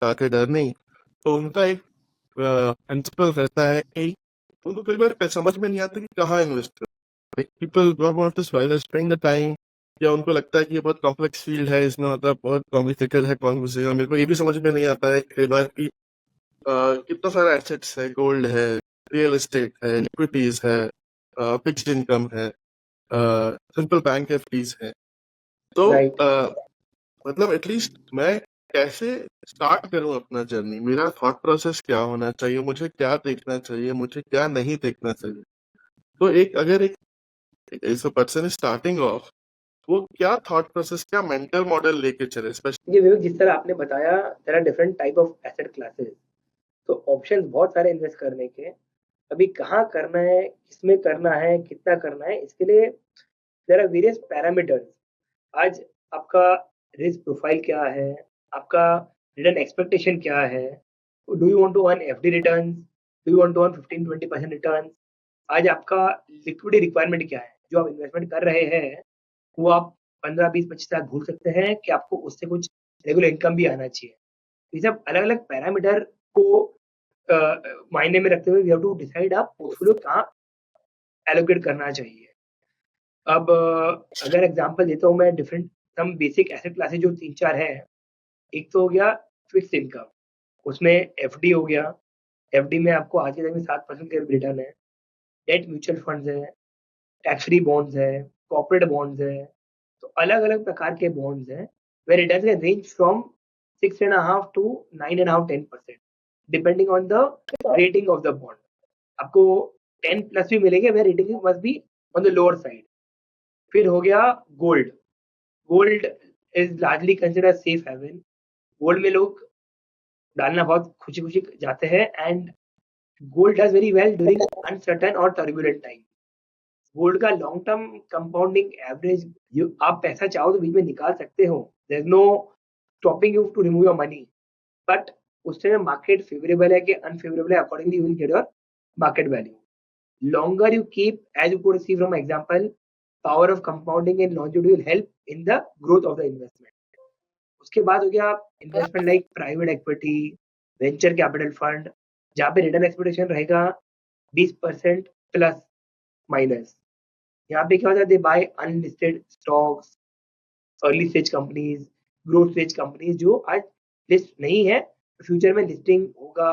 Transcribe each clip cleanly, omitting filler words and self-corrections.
started earning, तो उनका एक प्रिंसिपल रहता है कि उनको कई बार समझ में नहीं आता कि कहाँ इन्वेस्ट करें। People don't want to spend the time, या उनको लगता है कि ये बहुत कॉम्प्लेक्स फील्ड है, इसमें मतलब बहुत कॉम्प्लिकेटेड है कौन घुसेगा। मेरे को ये भी समझ में नहीं आता है कई बार कि कितना सारा एसेट्स है, गोल्ड है, रियल एस्टेट है, इक्विटीज है, फिक्स्ड इनकम है, सिंपल बैंक एफडीज है। तो राइट। मतलब एटलीस्ट मैं कैसे स्टार्ट करूं अपना जर्नी, मेरा थॉट प्रोसेस क्या होना चाहिए, मुझे क्या देखना चाहिए, मुझे क्या नहीं देखना चाहिए। तो एक अगर एक if a person is starting off, वो क्या थॉट प्रोसेस, क्या मेंटल मॉडल लेके चले, स्पेशली। ये विवेक, जिस तरह आपने बताया, there are different type of asset classes, तो ऑप्शंस बहुत सारे इन्वेस्ट करने के। अभी कहाँ करना है, किसमें करना है, कितना करना है, इसके लिए देयर आर वेरियस पैरामीटर्स। आज आपका रिस्क प्रोफाइल क्या है, आपका रिटर्न एक्सपेक्टेशन क्या है, do you want to earn FD returns, do you want to earn 15-20% returns. आज आपका लिक्विडिटी रिक्वायरमेंट क्या है, जो आप इन्वेस्टमेंट कर रहे हैं वो आप 15-20-25 लाख भूल सकते हैं कि आपको उससे कुछ रेगुलर इनकम भी आना चाहिए। ये सब अलग अलग पैरामीटर को मायने में रखते हुए वी हैव टू डिसाइड आप पोर्टफोलियो कहाँ एलोकेट करना चाहिए। अब अगर एग्जांपल देता हूँ मैं, different some basic asset classes जो 3-4 है। एक तो हो गया फिक्स्ड इनकम, उसमें एफडी हो गया। एफडी में आपको आज के टाइम में 7% का रिटर्न है। डेट म्यूचुअल फंड्स है, टैक्स फ्री बॉन्ड्स है, कॉर्पोरेट बॉन्ड्स है। तो अलग अलग प्रकार के बॉन्ड्स हैं, where returns can range from 6.5 to 9.5-10%, depending on the rating of the bond. आपको 10 प्लस भी मिलेंगे, where rating must be on the lower side. फिर हो गया gold. Gold is largely consider safe haven. Gold में लोग डालना बहुत खुशी खुशी जाते हैं, and gold does very well during uncertain और टर्बुलेंट टाइम। गोल्ड का लॉन्ग टर्म कंपाउंडिंग एवरेज, आप पैसा चाहो तो बीच में निकाल सकते हो, there is no stopping you to remove your money. But उस टाइम मार्केट फेवरेबल है कि अनफेवरेबल है, accordingly you will get your market value. longer you keep, as you could see from example, power of compounding and longevity will help in the growth of the investment. उसके बाद हो गया investment like private equity, venture capital fund, जहाँ पे return expectation रहेगा 20% plus minus. यहाँ पे क्या होता है, they buy unlisted stocks, early stage companies, growth stage companies जो आज लिस्ट नहीं है, फ्यूचर में लिस्टिंग होगा,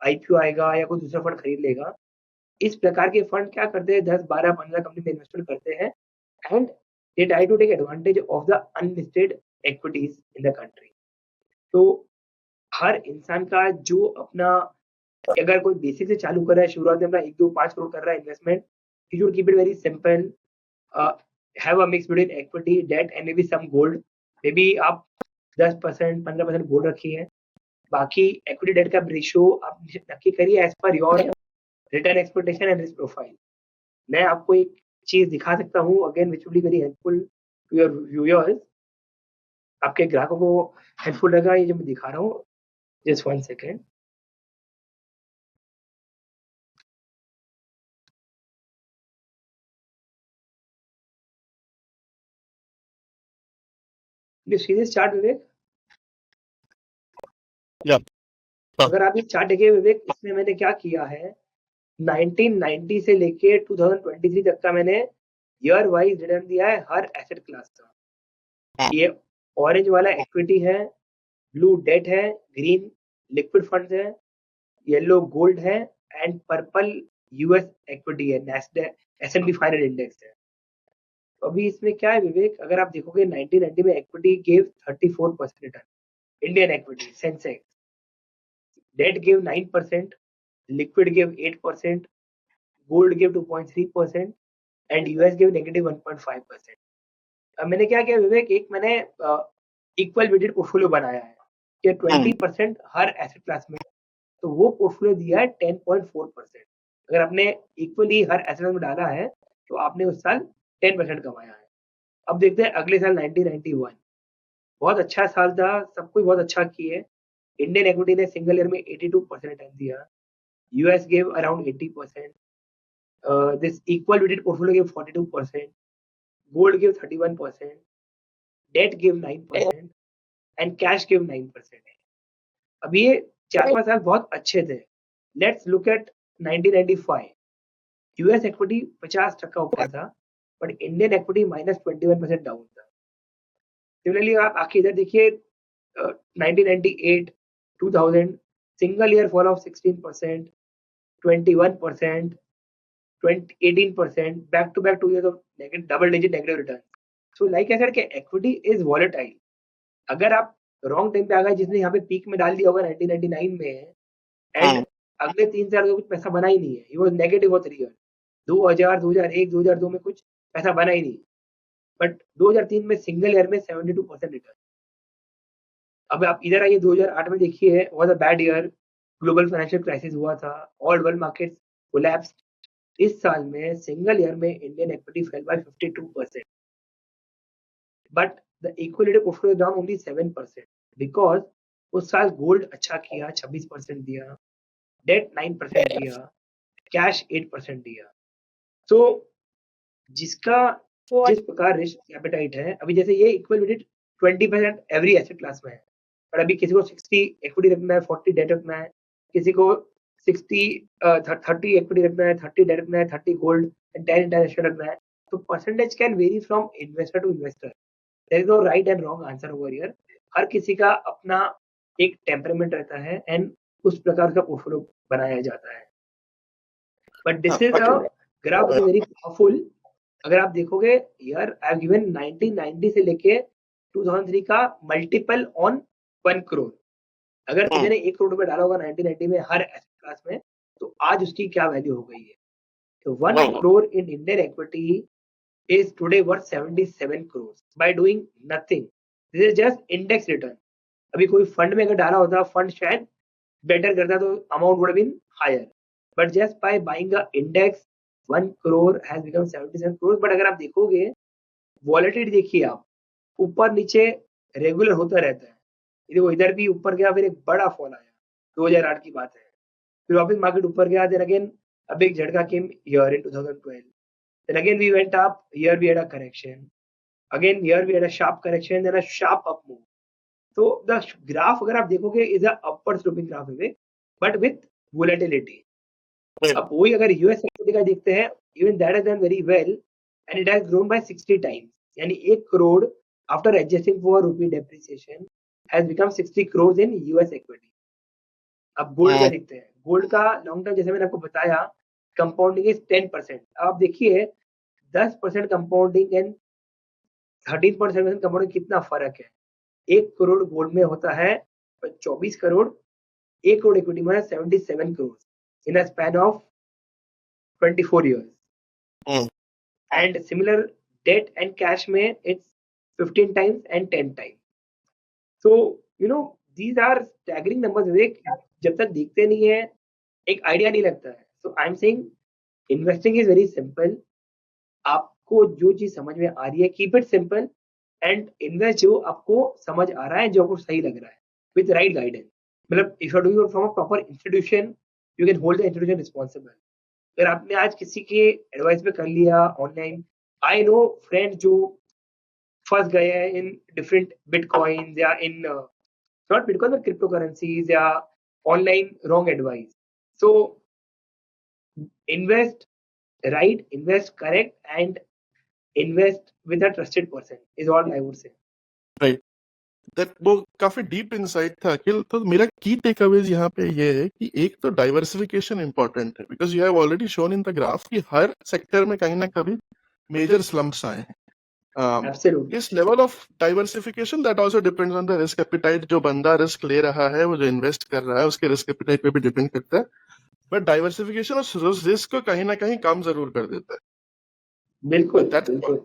आईपीओ आएगा या कोई दूसरा फंड खरीद लेगा। इस प्रकार के फंड क्या करते हैं, 10, 12, 15 कंपनी में इन्वेस्टमेंट करते हैं, and they try to take advantage of the unlisted equities in the country. तो हर इंसान का जो अपना, अगर कोई बेसिक से चालू कर रहा है, शुरुआत में अपना 1, 2, 5 करोड़ कर रहा है investment, you should keep it very simple, have a mix between equity, date and may be some gold. May be आप 10%, 15% गोल्ड रखिए, बाकी इक्विटी डेट का रेशियो आप नक्की करिए as per your return expectation and risk profile. मैं आपको एक चीज दिखा सकता हूँ, again which will be very helpful to your viewers, आपके ग्राहकों को हेल्पफुल रहेगा ये जो मैं दिखा रहा हूँ। Just 1 second. you see this chart, विवेक? या अगर आप ये चार्ट देखिए विवेक, इसमें मैंने क्या किया है, 1990 से लेके 2023 तक का मैंने ईयर वाइज रिटर्न दिया है हर एसेट क्लास का। ये ऑरेंज वाला इक्विटी है, ब्लू डेट है, ग्रीन लिक्विड फंड्स है, येलो गोल्ड है, एंड पर्पल यूएस इक्विटी है, नैस्डैक S&P 500 इंडेक्स है। तो अभी इसमें क्या है विवेक, अगर आप देखोगे 1990 में equity gave 34% return, Indian equity Sensex, debt gave 9%, liquid gave 8%, gold gave 2.3%, and US gave -1.5%। अब मैंने क्या किया विवेक, एक मैंने इक्वल वेटेड पोर्टफोलियो बनाया है कि 20% हर एसेट क्लास में, तो वो पोर्टफोलियो दिया है 10.4%। अगर आपने इक्वली हर एसेट में डाला है तो आपने उस साल 10% कमाया है। अब देखते हैं अगले साल 1991, बहुत अच्छा साल था, सब कुछ बहुत अच्छा किए। इंडियन इक्विटी ने सिंगल ईयर में 82% रिटर्न दिया, US gave around 80%, this equal weighted portfolio gave 42%, gold gave 31%, debt gave 9%, and cash gave 9%। अभी ये 4-5 साल बहुत अच्छे थे. Let's look at 1995. US equity 50% ऊपर था, बट इंडियन इक्विटी -21% डाउन था. सिमिलरली आप आके इधर देखिए 1998, 2000 single year fall of 16%, 21%, 18%, back to back 2 years of double digit negative return. So like I said कि equity is volatile. अगर आप रॉन्ग टाइम पे आ गए, जिसने यहाँ पे पीक में डाल दिया होगा 1999 में, एंड अगले 3 साल में कुछ पैसा बना ही नहीं है, he was negative for 3 year. 2000, 2001, 2002 में कुछ पैसा बना ही नहीं, बट 2003 में सिंगल ईयर में 72% रिटर्न. अब आप इधर आइए 2008 में देखिए, was a bad year, global financial crisis हुआ था, ऑल वर्ल्ड मार्केट्स कोलैप्स्ड. इस साल में सिंगल ईयर में Indian equity fell by 52%, but the equity portfolio down only 7%, because उस साल गोल्ड अच्छा किया, 26% दिया, डेट 9% दिया, कैश 8% दिया. सो जिसका जिस प्रकार रिस्क एपेटाइट है, अभी जैसे ये इक्विटी 20% एवरी एसेट क्लास में है, पर अभी किसी को 60 इक्विटी रखना है, 40 डेट रखना है, किसी को 30 इक्विटी रखना है, 30 डेट रखना है, 30 गोल्ड एंड 10 इंटरनेशनल रखना है. तो percentage can vary from investor to investor. There is no right and wrong answer over here. हर किसी का अपना एक टेम्परामेंट रहता है एंड उस प्रकार का पोर्टफोलियो बनाया जाता है. But this is a graph very powerful. अगर आप देखोगे यार, आई हैव गिवन 1990 से लेके 2003 का मल्टीपल ऑन 1 करोड़. अगर किसी ने 1 करोड़ रुपए डाला होगा 1990 में हर एसेट क्लास में, तो आज उसकी क्या वैल्यू हो गई है. तो 1 crore in Indian equity is today worth 77 crores by doing nothing. This is just index return. अभी कोई फंड में अगर डाला होता, फंड शायद बेटर करता तो amount would have been higher. But just by buying a index, 1 crore has become 77 crores. But अगर आप देखोगे, volatility देखिए आप, ऊपर नीचे रेगुलर होता रहता है. देखो इधर भी ऊपर गया, फिर एक बड़ा फॉल आया, 2008 की बात है. फिर वापस मार्केट ऊपर गया, then again अब एक झटका came here in 2012. Then again we went up, here we had a correction. Again here we had a sharp correction, then a sharp up move. So the graph अगर आप देखोगे is a upward sloping graph है, but with volatility. अब वही अगर US equity का देखते हैं, even that has done very well and it has grown by 60 times. यानी 1 crore after adjusting for rupee depreciation has become 60 crores in US equity. अब gold का देखते हैं. गोल्ड का लॉन्ग टर्म जैसे मैंने आपको बताया, कंपाउंडिंग इज 10%. आप देखिए 10% कंपाउंडिंग एंड 13% कंपाउंडिंग कितना फर्क है. 1 करोड़ गोल्ड में होता है 24 करोड़, 1 करोड़ इक्विटी में 77 crore in a span of 24 years. And similar debt and cash में it's 15 times and 10 times. So you know these are staggering numbers. विवेक, जब तक दिखते नहीं है एक आइडिया नहीं लगता है. So I'm saying investing is very simple. आपको जो चीज समझ में आ रही है, keep it simple and invest जो आपको समझ आ रहा है, जो आपको सही लग रहा है, विद राइट गाइडेंस. मतलब if you are doing from a proper institution, you can hold the institution responsible. अगर आपने आज किसी के एडवाइस पे कर लिया ऑनलाइन, आई नो फ्रेंड जो फंस गए हैं इन डिफरेंट बिटकॉइन या in not bitcoin but crypto currencies या online wrong advice. So invest right, invest correct and invest with a trusted person is all I would say. Right. That वो काफी deep insight था अखिल. तो मेरा की take Awez यहाँ पे ये है कि एक तो डाइवर्सिफिकेशन इंपॉर्टेंट है, because you have already shown in the graph कि हर सेक्टर में कहीं ना कभी मेजर स्लम्प्स आए हैं. Absolutely. इस level of diversification that also depends on the risk appetite. जो बंदा रिस्क ले रहा है, वो जो इन्वेस्ट कर रहा है, उसके रिस्क एपिटाइट पे भी डिपेंड करता है. बट डाइवर्सिफिकेशन उस रिस्क को कहीं ना कहीं कम जरूर कर देता है. बिल्कुल That- बिल्कुल.